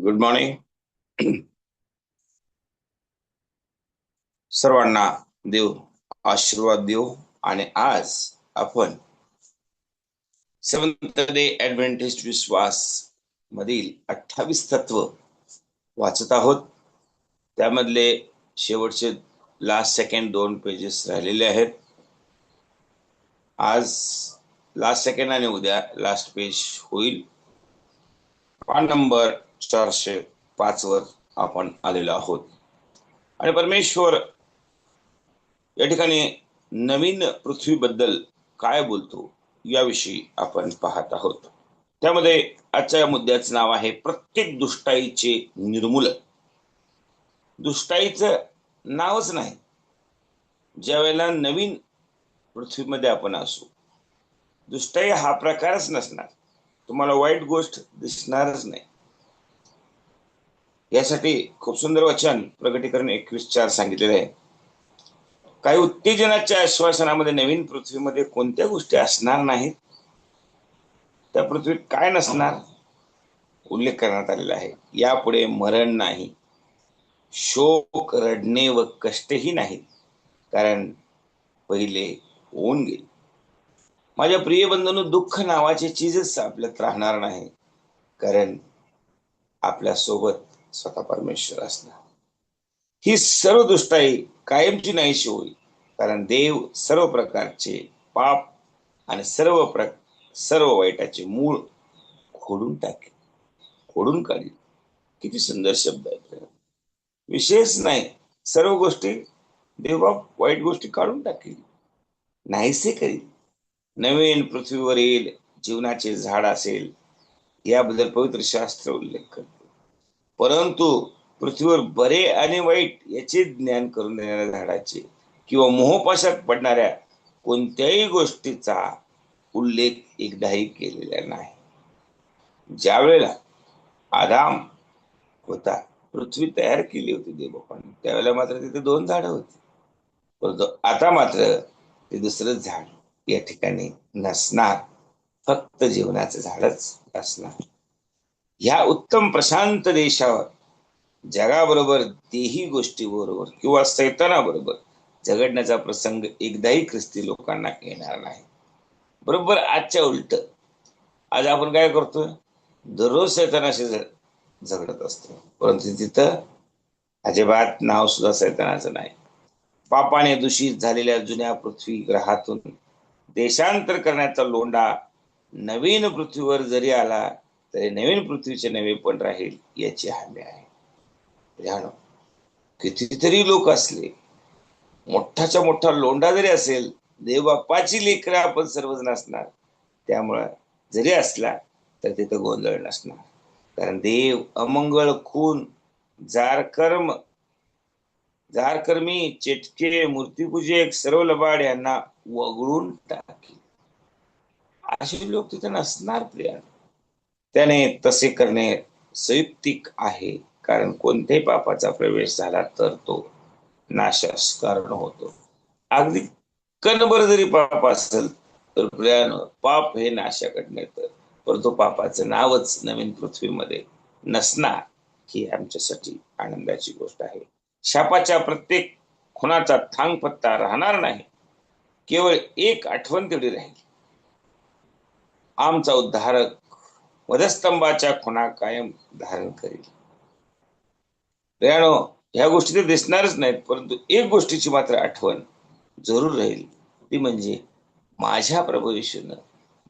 Good morning. सर्वांना देव आशीर्वाद देव. आणि आज आपण सेवंथ डे ऍडव्हेंटिस्ट विश्वास मधील 28 तत्व वाचत आहोत. त्यामधले शेवटचे लास्ट सेकंड 2 पेजेस राहिलेले आहेत. आज लास्ट सेकंड आणि उद्या लास्ट पेज होईल. पान नंबर 405 वर आपण आलेलो आहोत. आणि परमेश्वर या ठिकाणी नवीन पृथ्वीबद्दल काय बोलतो याविषयी आपण पाहत आहोत. त्यामध्ये आजच्या या मुद्द्याचं नाव आहे प्रत्येक दुष्टाईचे निर्मूलन. दुष्टाईचं नावच नाही. ज्या वेळेला नवीन पृथ्वीमध्ये आपण असू, दुष्टाई हा प्रकारच नसणार. तुम्हाला वाईट गोष्ट दिसणारच नाही. यासाठी खूप सुंदर वचन प्रकटीकरण 21:4 सांगितलेले आहे. काही उत्तेजनाच्या आश्वासनामध्ये नवीन पृथ्वीमध्ये कोणत्या गोष्टी असणार नाहीत. त्या पृथ्वीत काय नसणार उल्लेख करण्यात आलेला आहे. यापुढे मरण नाही, शोक, रडणे व कष्टही नाहीत, कारण पहिले होऊन गेले. माझ्या प्रिय बंधूंनो, दुःख नावाची चीजच आपल्यात राहणार नाही, कारण आपल्या सोबत स्वतः परमेश्वर असणार. ही सर्व दुष्टाई कायमची नाहीशी होईल, कारण देव सर्व प्रकारचे पाप आणि सर्व वाईटाचे मूळ खोडून टाकेल, खोडून काढेल. किती सुंदर शब्द आहेत. विशेष नाही, सर्व गोष्टी देवबाप वाईट गोष्टी काढून टाकेल, नाहीसे करील. नवीन पृथ्वीवरील जीवनाचे झाड असेल याबद्दल पवित्र शास्त्र उल्लेख करते. परंतु पृथ्वीवर बरे आणि वाईट याचे ज्ञान करून देणाऱ्या झाडाचे किंवा मोहपाशात पडणाऱ्या कोणत्याही गोष्टीचा उल्लेख एकदाही केलेला नाही. ज्या वेळेला आदाम होता, पृथ्वी तयार केली होती देवबापाने, त्यावेळेला मात्र तिथे 2 झाडं होती. परंतु आता मात्र ते दुसरंच झाड या ठिकाणी नसणार, फक्त जीवनाचं झाडच असणार. ह्या उत्तम प्रशांत देशावर जगाबरोबर देही गोष्टीबरोबर किंवा सैतानाबरोबर झगडण्याचा प्रसंग एकदाही ख्रिस्ती लोकांना येणार नाही. बरोबर आजच्या उलट आज आपण काय करतोय, दररोज सैतानाशी झगडत असतो, परंतु तिथं अजिबात नाव सुद्धा सैतानाचं नाही. पापाने दूषित झालेल्या जुन्या पृथ्वी ग्रहातून देशांतर करण्याचा लोंढा नवीन पृथ्वीवर जरी आला तरी नवीन पृथ्वीचे नवे पण राहील याची हमी आहे. कितीतरी लोक असले, मोठाच्या मोठा लोंढा जरी असेल, देवबापाची लेकरं आपण सर्वजण असणार. त्यामुळं जरी असला तर तिथं गोंधळ नसणार, कारण देव अमंगळ, खून, जारकर्मी, चेटके, मूर्तीपूजक, सर्व लबाड यांना वगळून टाकेल. असे लोक तिथे नसणार. प्रिया, त्याने तसे करणे संयुक्तिक आहे, कारण कोणत्याही पापाचा प्रवेश झाला तर तो नाशास कारण होतो. अगदी कणभर जरी पाप असेल तर प्रियानो, पाप हे नाशाकडे नेतं, परंतु पापाचं नावच नवीन पृथ्वीमध्ये नसणार ही आमच्यासाठी आनंदाची गोष्ट आहे. शापाच्या प्रत्येक खुनाचा थांगपत्ता राहणार नाही, केवळ एक आठवण तेवढी राहील. आमचा उद्धारक वधस्तंभाच्या खुणा कायम धारण करेल. प्रियानो, ह्या गोष्टी तर दिसणारच नाहीत, परंतु एक गोष्टीची मात्र आठवण जरूर राहील, ती म्हणजे माझ्या प्रभू येशूनं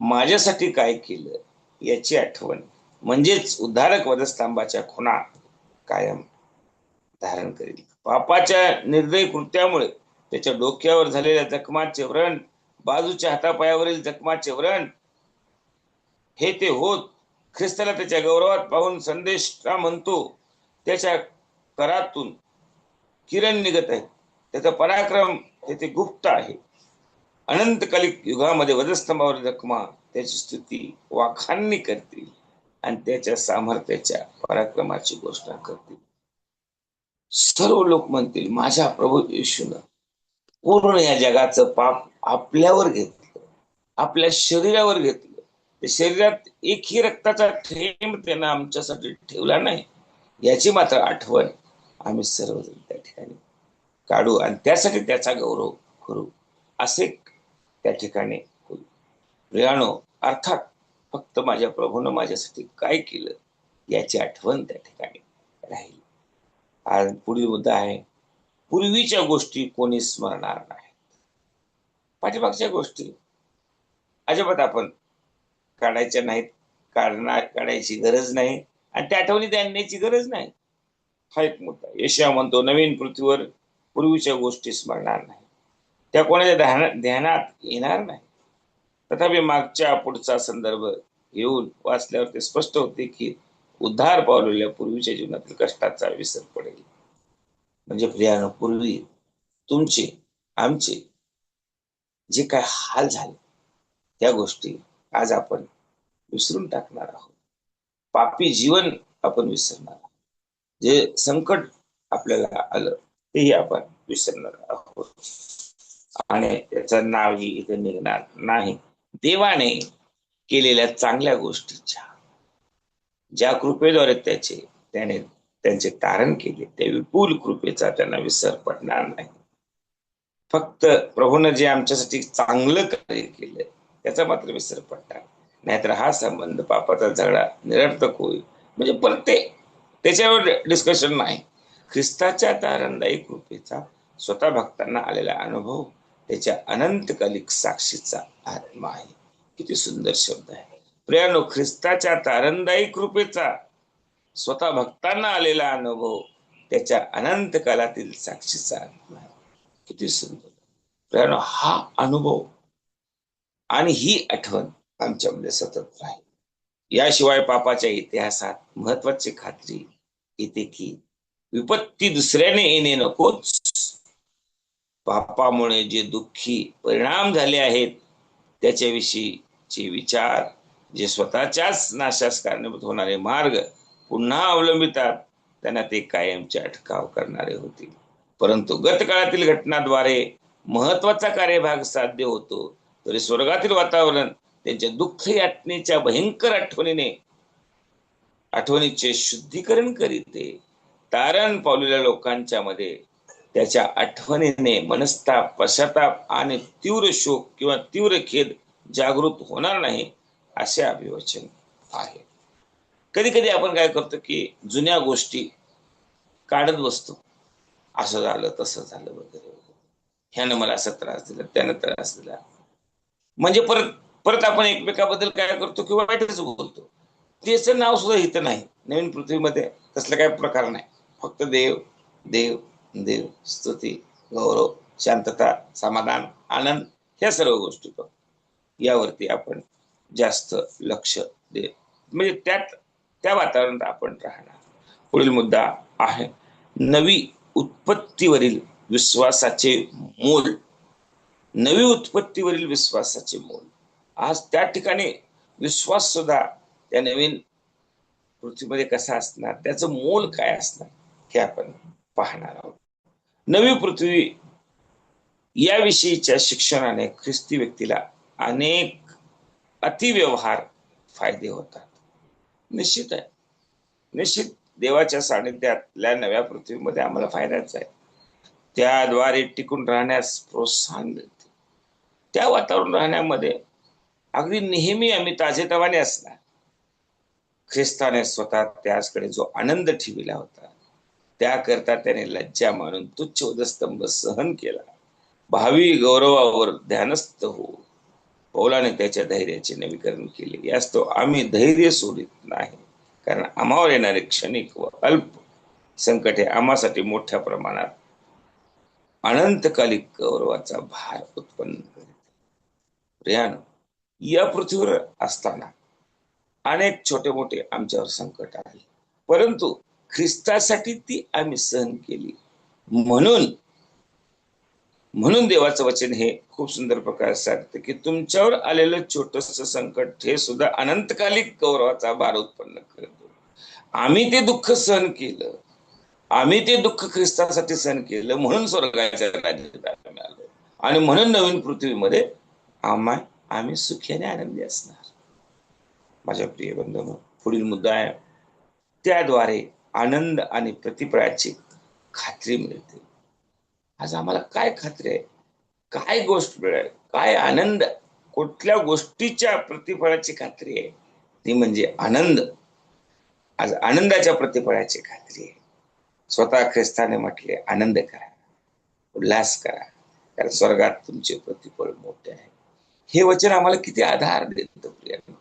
माझ्यासाठी काय केलं याची आठवण. म्हणजेच उद्धारक वधस्तंभाच्या खुणा कायम धारण करेल. पापाच्या निर्दयी कृत्यामुळे त्याच्या डोक्यावर झालेल्या जखमाचे व्रण, बाजूच्या हातापायावरील जखमाचे व्रण, हे ते होत ख्रिस्ताला त्याच्या गौरवात पाहून संदेश का म्हणतो, त्याच्या करातून किरण निघत आहे. त्याचा पराक्रम तेथे गुप्त आहे. अनंतकालिक युगामध्ये वधस्तंभावर जखमा त्याची स्तुती वाखाणणी करतील आणि त्याच्या सामर्थ्याच्या पराक्रमाची घोषणा करतील. सर्व लोक म्हणतील, माझ्या प्रभू येशूनं पूर्ण या जगाचं पाप आपल्यावर घेतलं, आपल्या शरीरावर घेतलं. शरीरात एकही रक्ताचा थेंब त्यानं आमच्यासाठी ठेवला नाही, याची मात्र आठवण आम्ही सर्वजण त्या ठिकाणी काढू आणि त्यासाठी त्याचा गौरव करू असे त्या ठिकाणी होईल. प्रियानो, अर्थात फक्त माझ्या प्रभूनं माझ्यासाठी काय केलं याची आठवण त्या ठिकाणी राहील. आज पुढील मुद्दा आहे, पूर्वीच्या गोष्टी कोणी स्मरणार नाही. पाठीमागच्या गोष्टी अजिबात आपण काढायच्या नाहीत, काढायची गरज नाही आणि त्या आठवणी आणण्याची गरज नाही. हा एक मुद्दा. यशया म्हणतो, नवीन पृथ्वीवर पूर्वीच्या गोष्टी स्मरणार नाही, त्या कोणाच्या ध्यानात येणार नाही. तथापि मागच्या पुढचा संदर्भ घेऊन वाचल्यावर ते स्पष्ट होते की उद्धार पावलेल्या पूर्वीच्या जीवनातील कष्टाचा विसर पडेल. म्हणजे प्रियानो, पूर्वी तुमचे आमचे जे काय हाल झाले त्या गोष्टी आज आपण विसरून टाकणार आहोत. पापी जीवन आपण विसरणार आहोत. जे संकट आपल्याला आलं तेही आपण विसरणार आहोत आणि त्याचं नावही इथे निघणार नाही. देवाने केलेल्या चांगल्या गोष्टीच्या, ज्या कृपेद्वारे त्याने त्यांचे तारण केले, त्या विपुल कृपेचा त्यांना विसर पडणार नाही. फक्त प्रभूनं जे आमच्यासाठी चांगलं कार्य केलं त्याचा मात्र विसर पडणार, नाहीतर हा संबंध पापाचा झगडा निरर्थक होईल. म्हणजे परत त्याच्यावर डिस्कशन नाही. ख्रिस्ताच्या तारणदायी कृपेचा स्वतः भक्तांना आलेला अनुभव त्याच्या अनंतकालिक साक्षीचा आत्मा आहे. किती सुंदर शब्द आहे प्रियानो. ख्रिस्ताच्या तारणदायी कृपेचा स्वतः भक्तांना आलेला अनुभव त्याच्या अनंत कालातील साक्षीचा आत्मा आहे. किती सुंदर प्रियानो. हा अनुभव आणि ही आठवण आमच्यामध्ये सतत राहील. याशिवाय पापाच्या इतिहासात महत्वाची खात्री येते की विपत्ती दुसऱ्याने येणे नकोच. पापामुळे जे दुःखी परिणाम झाले आहेत त्याच्याविषयीचे विचार, जे स्वतःच्याच नाशास कारणीभूत होणारे मार्ग पुन्हा अवलंबितात, त्यांना ते कायमचे अटकाव करणारे होतील. परंतु गतकाळातील घटनाद्वारे महत्वाचा कार्यभाग साध्य होतो, तरी स्वर्गातील वातावरण त्यांच्या दुःख यातनेच्या भयंकर आठवणीचे शुद्धीकरण करीते. तारण पावलेल्या लोकांच्या मध्ये त्याच्या आठवणीने मनस्ताप, पश्चाताप आणि तीव्र शोक किंवा तीव्र खेद जागृत होणार नाही असे अभिवचन आहे. कधी कधी आपण काय करतो की जुन्या गोष्टी काढत बसतो, असं झालं तसं झालं वगैरे, ह्यानं मला असा त्रास दिला, त्यानं त्रास दिला, म्हणजे परत परत आपण एकमेकाबद्दल काय करतो की वाईटच बोलतो. त्याचं नाव सुद्धा इथं नाही. नवीन पृथ्वीमध्ये तसला काही प्रकार नाही. फक्त देव देव देव, स्तुती, गौरव, शांतता, समाधान, आनंद, ह्या सर्व गोष्टी यावरती आपण जास्त लक्ष दे, म्हणजे त्या वातावरणात आपण राहणार. पुढील मुद्दा आहे नवी उत्पत्तीवरील विश्वासाचे मोल. नवी उत्पत्तीवरील विश्वासाचे मोल. आज त्या ठिकाणी विश्वास सुद्धा त्या नवीन पृथ्वीमध्ये कसा असणार, त्याचं मोल काय असणार हे आपण पाहणार आहोत. नवी पृथ्वी याविषयीच्या शिक्षणाने ख्रिस्ती व्यक्तीला अनेक अतिव्यवहार फायदे होतात. निश्चित आहे, निश्चित देवाच्या सानिध्यातल्या नव्या पृथ्वीमध्ये आम्हाला फायदाच आहे. त्याद्वारे टिकून राहण्यास प्रोत्साहन मिळते. त्या वातावरण राहण्यामध्ये अगदी नेहमी आम्ही ताजेतवाने असणार. ख्रिस्ताने स्वतः त्याचकडे जो आनंद ठेविला होता त्याकरता त्याने लज्जा मानून तुच्छ उदस्तंभ सहन केला. भावी गौरवावर ध्यानस्थ हो पौलाने त्याच्या धैर्याचे नवीकरण केले. यास्तव आम्ही धैर्य सोडित नाही, कारण आम्हावर येणारे क्षणिक व अल्प संकट हे आम्हासाठी मोठ्या प्रमाणात अनंतकालिक गौरवाचा भार उत्पन्न करते. प्रियानो, या पृथ्वीवर असताना अनेक छोटे मोठे आमच्यावर संकट आले, परंतु ख्रिस्तासाठी ती आम्ही सहन केली. म्हणून देवाचं वचन हे खूप सुंदर प्रकारे सांगते की तुमच्यावर आलेलं छोटस संकट हे सुद्धा अनंतकालिक गौरवाचा भार उत्पन्न करतो. आम्ही ते दुःख सहन केलं, आम्ही ते दुःख ख्रिस्तासाठी सहन केलं, म्हणून स्वर्गाच्या राज्यात आम्ही आलो आणि म्हणून नवीन पृथ्वीमध्ये आम्ही सुखी आणि आनंदी असणार. माझ्या प्रिय बंधूंनो, पुढील मुद्दा आहे त्याद्वारे आनंद आणि प्रतिफळाची खात्री मिळते. आज आम्हाला काय खात्री आहे, काय गोष्ट मिळेल, काय आनंद, कुठल्या गोष्टीच्या प्रतिफळाची खात्री आहे? ती म्हणजे आनंद. आज आनंदाच्या प्रतिफळाची खात्री आहे. स्वतः ख्रिस्ताने म्हटले, आनंद करा, उल्हास करा, कारण स्वर्गात तुमचे प्रतिफळ मोठे आहे. हे वचन आम्हाला किती आधार देतं प्रियांनो.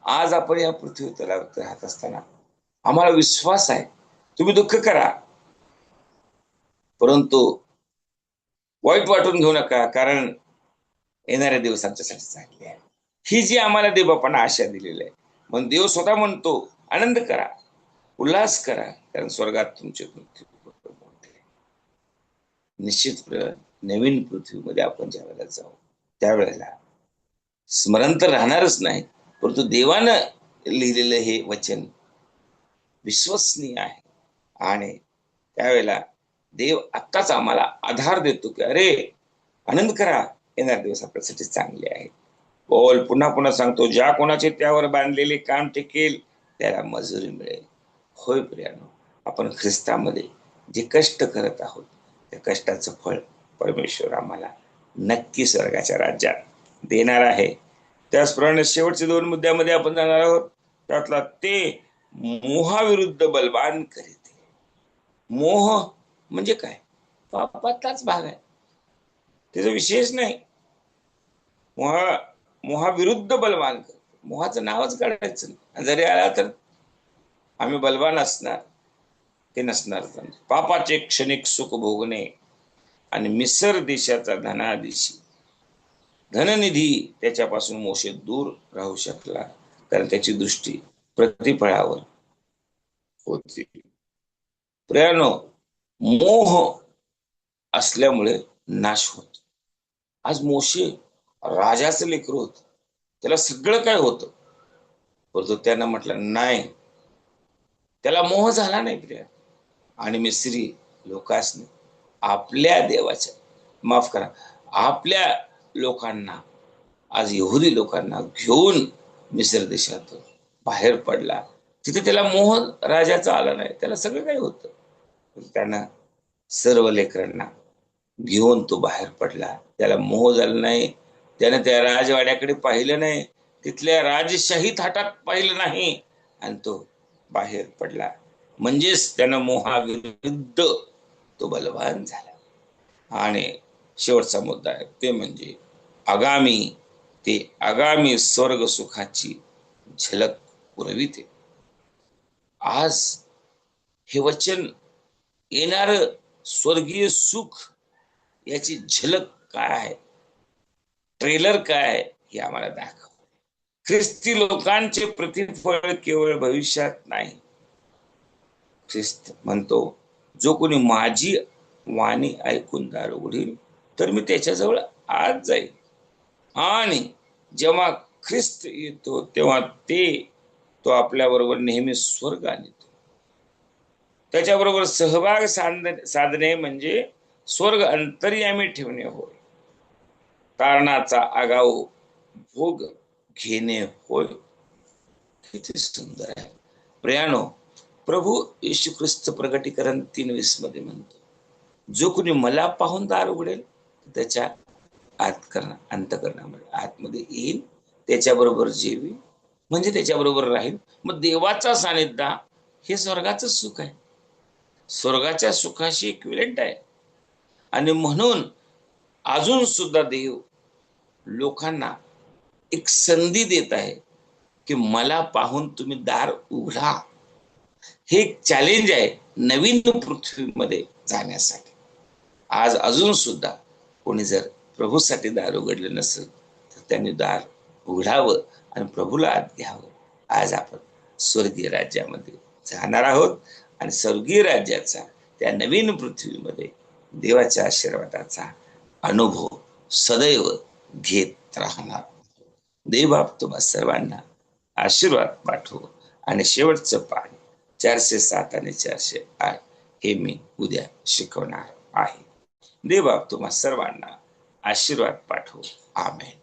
आज आपण या पृथ्वी तलावर राहत असताना आम्हाला विश्वास आहे, तुम्ही दुःख करा परंतु वाईट वाटून घेऊ नका, कारण येणारे दिवस आमच्यासाठी चांगले आहे. ही जी आम्हाला देवबापांना आशा दिलेली आहे. म्हणून देव स्वतः म्हणतो, आनंद करा, उल्हास करा, कारण स्वर्गात तुमचे प्रतिफळ मोठे आहे. निश्चित नवीन पृथ्वीमध्ये आपण ज्या वेळेला जाऊ त्यावेळेला स्मरण तर राहणारच नाही, परंतु देवानं लिहिलेलं हे वचन विश्वसनीय आहे. आणि त्यावेळेला देव आत्ताच आम्हाला आधार देतो की अरे आनंद करा, येणारे दिवस आपल्यासाठी चांगले आहेत. बोल पुन्हा पुन्हा सांगतो, ज्या कोणाचे त्यावर बांधलेले काम टिकेल त्याला मजुरी मिळेल. होय प्रियानो, आपण ख्रिस्तामध्ये जे कष्ट करत आहोत त्या कष्टाचं फळ परमेश्वर आम्हाला नक्की स्वर्गाच्या राज्यात देणार आहे. त्याचप्रमाणे शेवटच्या 2 मुद्द्यामध्ये आपण जाणार आहोत. त्यातला ते मोहाविरुद्ध बलवान करीत. मोह म्हणजे काय? पापातलाच भाग आहे, त्याचा विशेष नाही. मोहाविरुद्ध बलवान करतो. मोहाचं नावच काढायचं नाही. जरी आला तर आम्ही बलवान असणार, ते नसणार. पापाचे क्षणिक सुख भोगणे आणि मिसर देशाचा धनादिशी धननिधी त्याच्यापासून मोशे दूर राहू शकला, कारण त्याची दृष्टी प्रतिफळावर होती. प्रियानो, मोह असल्यामुळे नाश होतो. आज मोशे राजाचं लेकरू होत, त्याला सगळं काय होतं, परंतु त्यानं म्हटलं नाही, त्याला मोह झाला नाही प्रिया. आणि मिस्री लोकांनी आपल्या देवाच्या, माफ करा, आपल्या लोकांना, आज यहुदी लोकांना घेऊन मिस्र देशात बाहेर पडला. तिथे त्याला मोह राजाचा आला नाही, त्याला सगळं काही होतं. त्यानं सर्व लेकरांना घेऊन तो बाहेर पडला, त्याला मोह झाला नाही. त्यानं त्या राजवाड्याकडे पाहिलं नाही, तिथल्या राजशाही थाटात पाहिलं नाही, आणि तो बाहेर पडला. म्हणजेच त्यानं मोहाविरुद्ध तो बलवान झाला. आणि शेवटचा मुद्दा आहे ते म्हणजे आगामी स्वर्ग सुखाची झलक पुरविते. आज हे वचन येणार स्वर्गीय सुख याची झलक काय आहे, ट्रेलर काय आहे, हे आम्हाला दाखव. ख्रिस्ती लोकांचे प्रतिफळ केवळ भविष्यात नाही. ख्रिस्त म्हणतो, जो कोणी माझी वाणी ऐकून दार उघडील तर मी त्याच्याजवळ आज जाईल, आणि जेव्हा ख्रिस्त येतो तेव्हा तो आपल्या बरोबर नेहमी स्वर्गात येतो. त्याच्याबरोबर सहभाग साधणे म्हणजे स्वर्ग अंतर्यामी ठेवणे होय, कारणाचा आगाऊ भोग घेणे होय. किती सुंदर आहे प्रियानो. प्रभू येशू ख्रिस्त प्रकटीकरण 3:20 मध्ये म्हणतो, जो कोणी मला पाहून दार उघडेल त्याच्या अंतःकरणामध्ये आतमध्ये येईल, त्याच्याबरोबर जेवी, म्हणजे त्याच्याबरोबर राहील. मग देवाचा सानिध्य हे स्वर्गाचं सुख आहे, स्वर्गाच्या सुखाशी इक्विव्हॅलेंट आहे. आणि म्हणून अजून सुद्धा देव लोकांना एक संधी देत आहे की मला पाहून तुम्ही दार उघडा. हे एक चॅलेंज आहे नवीन पृथ्वीमध्ये जाण्यासाठी. आज अजून सुद्धा कोणी जर प्रभूसाठी दार उघडलं नसेल तर त्यांनी दार उघडावं आणि प्रभूला आत घ्यावं. आज आपण स्वर्गीय राज्यामध्ये जाणार आहोत, आणि स्वर्गीय राज्याचा त्या नवीन पृथ्वीमध्ये देवाच्या आशीर्वादाचा अनुभव सदैव घेत राहणार. देवबाप तुम्हा सर्वांना आशीर्वाद पाठवो. आणि शेवटचं पान 407 आणि 408 हे मी उद्या शिकवणार आहे. देवबाप तुम्हा सर्वांना आशीर्वाद पाठवो. आमेन.